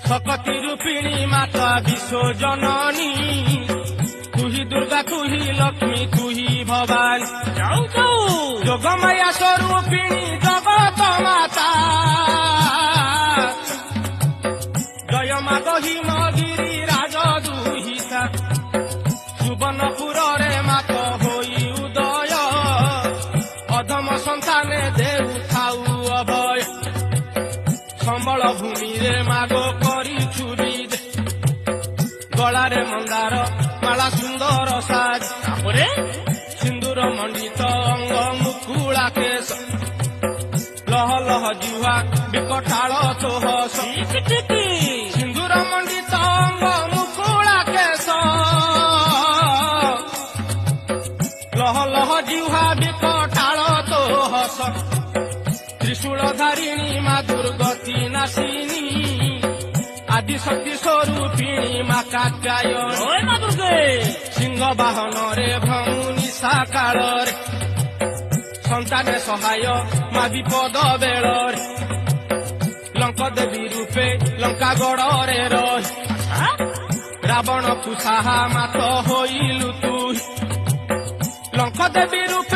শকতি রূপিণী মাতা বিশ্বজননী তুহি দুর্গা তুহি লক্ষ্মী তুহি ভবানী যোগমায়া স্বরূপিণী জগত মাতা জয় মা গহিমগিরি রাজ দুহিতা সুবর্ণপুরে মাত হই উদয় অধম সন্তানে দেউ থাউ অভয় সম্বল ভূমিরে মাগ କରି চুরি গলারে মন্দার মালা সুন্দর সাজ তারপরে সিন্দুর মণ্ডিত অঙ্গ মুকুলা কেশ লহ লহ জিহ্বা বিকটাল চোহস সিন্দুর মণ্ডিত অঙ্গ মুকুলা কেশ লহ লহ জিহ্বা বিকটাল চোহস ত্রিশূল ধারিণী মা দুর্গতি নাশিনী আদি শক্তি স্বরূপিণী মা কাত্যায়নী সিংহ বাহନରେ ভ্রমুনি সাকাଳରେ সন্তানে সহায় মা বিপদ বেଳରେ লঙ্ক দেবী রূপে লঙ্কা গড়ରେ ରହି ରାବଣକୁ ସାହା ମାତ ହୋଇଲୁ ତୁ ଲଙ୍କ ଦେବୀ ରୂପେ